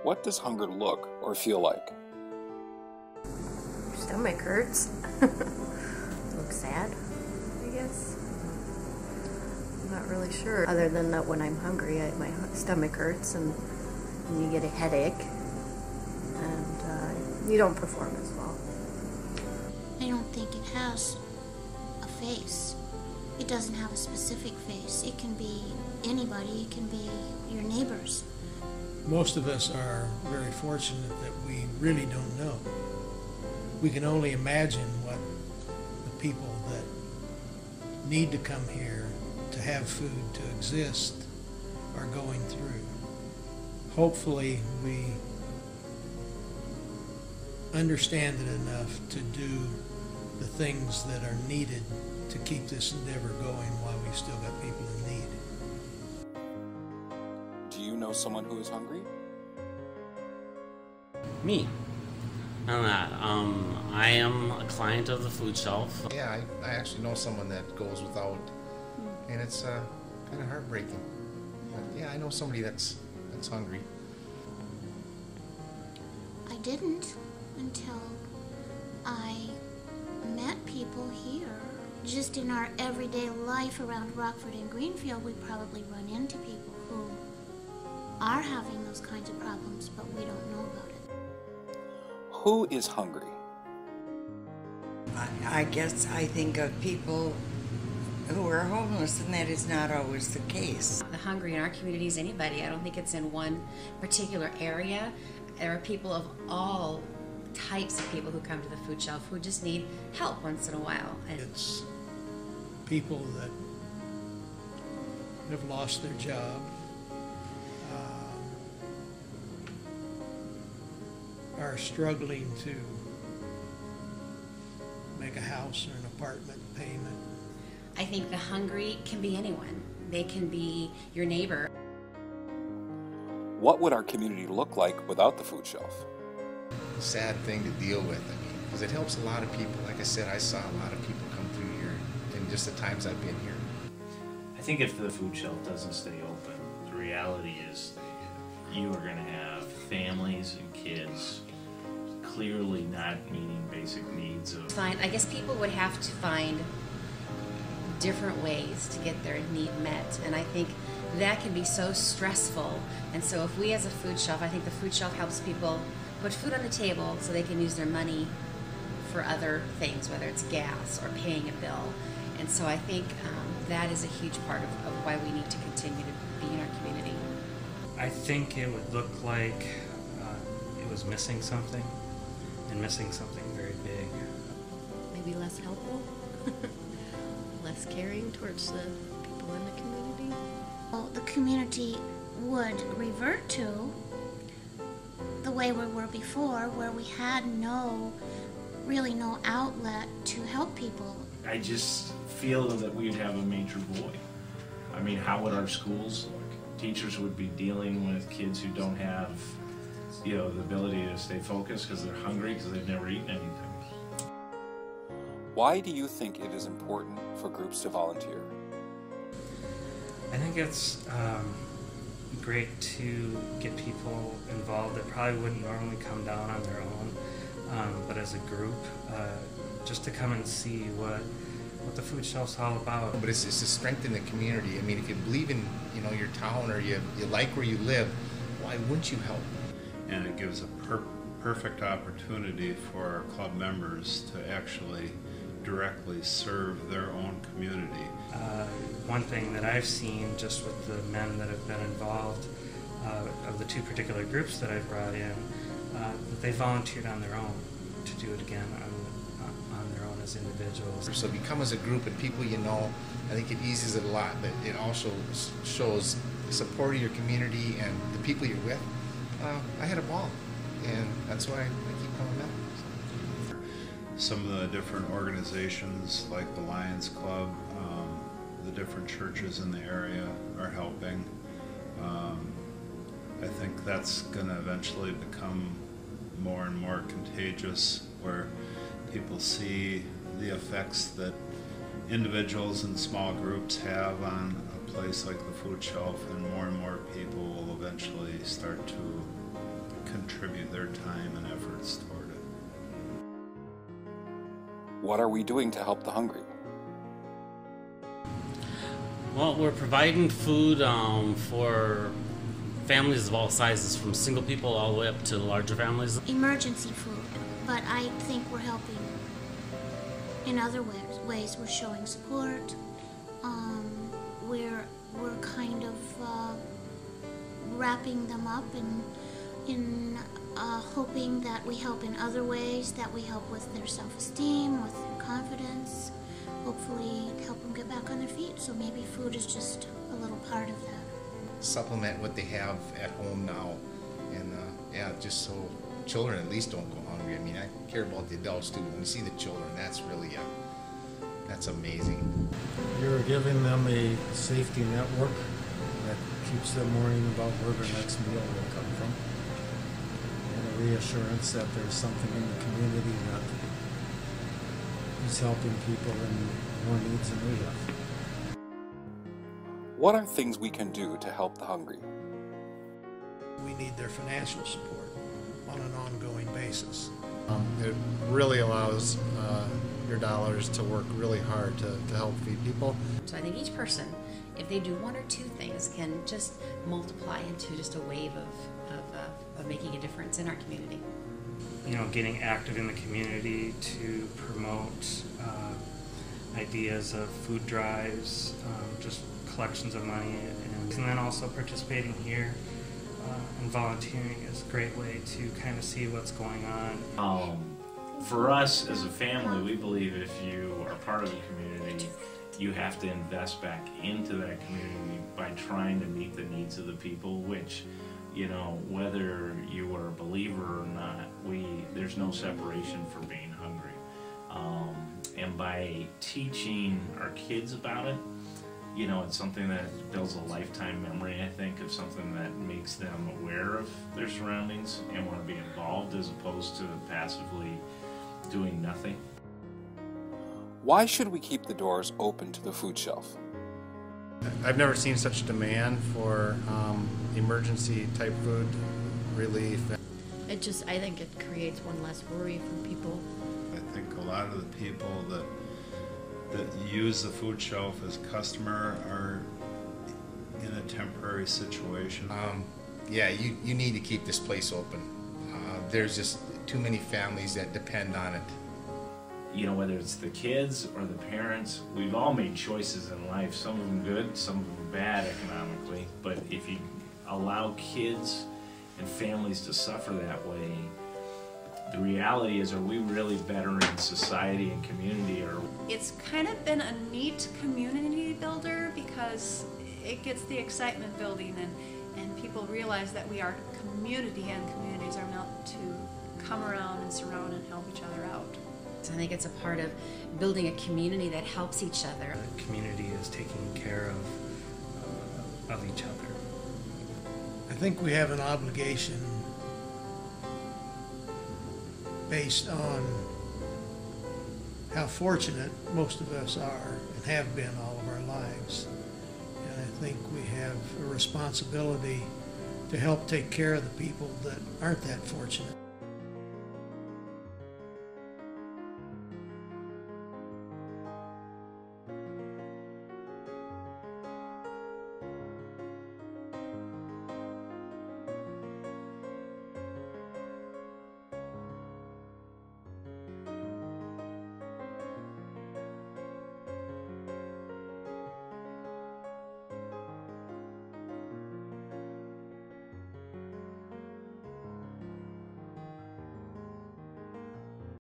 What does hunger look or feel like? Your stomach hurts. Look sad, I guess. I'm not really sure. Other than that, when I'm hungry, my stomach hurts and you get a headache and you don't perform as well. I don't think it has a face. It doesn't have a specific face. It can be anybody. It can be your neighbors. Most of us are very fortunate that we really don't know. We can only imagine what the people that need to come here to have food to exist are going through. Hopefully we understand it enough to do the things that are needed to keep this endeavor going while we've still got people in need. Do you know someone who is hungry? Me. I am a client of the food shelf. Yeah, I actually know someone that goes without, and it's kind of heartbreaking. But yeah, I know somebody that's hungry. I didn't until I met people here. Just in our everyday life around Rockford and Greenfield, we probably run into people who are having those kinds of problems, but we don't know about it. Who is hungry? I guess I think of people who are homeless, and that is not always the case. The hungry in our community is anybody. I don't think it's in one particular area. There are people of all types of people who come to the food shelf who just need help once in a while. It's people that have lost their job, are struggling to make a house or an apartment payment. I think the hungry can be anyone. They can be your neighbor. What would our community look like without the food shelf? Sad thing to deal with, I mean, because it helps a lot of people. Like I said, I saw a lot of people come through here in just the times I've been here. I think if the food shelf doesn't stay open, the reality is you are going to have families and kids clearly not meeting basic needs of... Fine. I guess people would have to find different ways to get their need met, and I think that can be so stressful. And so if we as a food shelf, I think the food shelf helps people put food on the table so they can use their money for other things, whether it's gas or paying a bill. And so I think that is a huge part of why we need to continue to be in our community. I think it would look like it was missing something, and missing something very big. Maybe less helpful, less caring towards the people in the community. Well, the community would revert to the way we were before, where we had really no outlet to help people. I just feel that we'd have a major void. I mean, how would our schools look? Teachers would be dealing with kids who don't have, the ability to stay focused because they're hungry, because they've never eaten anything. Why do you think it is important for groups to volunteer? I think it's great to get people involved that probably wouldn't normally come down on their own, but as a group, just to come and see what the food shelf's all about. But it's to strengthen the community. I mean, if you believe in your town, or you like where you live, why wouldn't you help? And it gives a perfect opportunity for our club members to actually directly serve their own community. One thing that I've seen just with the men that have been involved, of the two particular groups that I've brought in, that they volunteered on their own to do it again on their own as individuals. So if you come as a group and people you know, I think it eases it a lot, but it also shows the support of your community and the people you're with. I had a ball, and that's why I keep coming back. Some of the different organizations like the Lions Club, the different churches in the area are helping. I think that's going to eventually become more and more contagious, where people see the effects that individuals and small groups have on a place like the food shelf, and more people will eventually start to contribute their time and efforts toward it. What are we doing to help the hungry? Well, we're providing food for families of all sizes, from single people all the way up to larger families. Emergency food, but I think we're helping in other ways. We're showing support. We're kind of wrapping them up in hoping that we help in other ways, that we help with their self-esteem, with their confidence, hopefully help them get back on their feet. So maybe food is just a little part of that. Supplement what they have at home now, and yeah, just so children at least don't go hungry. I mean, I care about the adults too. When you see the children, that's really that's amazing. You're giving them a safety network that keeps them worrying about where their next meal will come from, and a reassurance that there's something in the community that is helping people in more needs than we have. What are things we can do to help the hungry? We need their financial support on an ongoing basis. It really allows your dollars to work really hard to help feed people. So I think each person, if they do one or two things, can just multiply into just a wave of making a difference in our community. You know, getting active in the community to promote ideas of food drives, just collections of money, and then also participating here and volunteering is a great way to kind of see what's going on. For us as a family, we believe if you are part of a community, you have to invest back into that community by trying to meet the needs of the people, which, you know, whether you are a believer or not, there's no separation for being hungry. And by teaching our kids about it, you know, it's something that builds a lifetime memory, I think, of something that makes them aware of their surroundings and want to be involved as opposed to passively doing nothing. Why should we keep the doors open to the food shelf? I've never seen such demand for emergency type food relief. I think it creates one less worry for people. I think a lot of the people that use the food shelf as customer are in a temporary situation. Yeah, you need to keep this place open. There's just too many families that depend on it. You know, whether it's the kids or the parents, we've all made choices in life, some of them good, some of them bad economically, but if you allow kids and families to suffer that way, the reality is, are we really better in society and community? Or it's kind of been a neat community builder because it gets the excitement building, and people realize that we are community, and communities are meant to come around and surround and help each other out. So I think it's a part of building a community that helps each other. The community is taking care of each other. I think we have an obligation based on how fortunate most of us are and have been all of our lives. And I think we have a responsibility to help take care of the people that aren't that fortunate.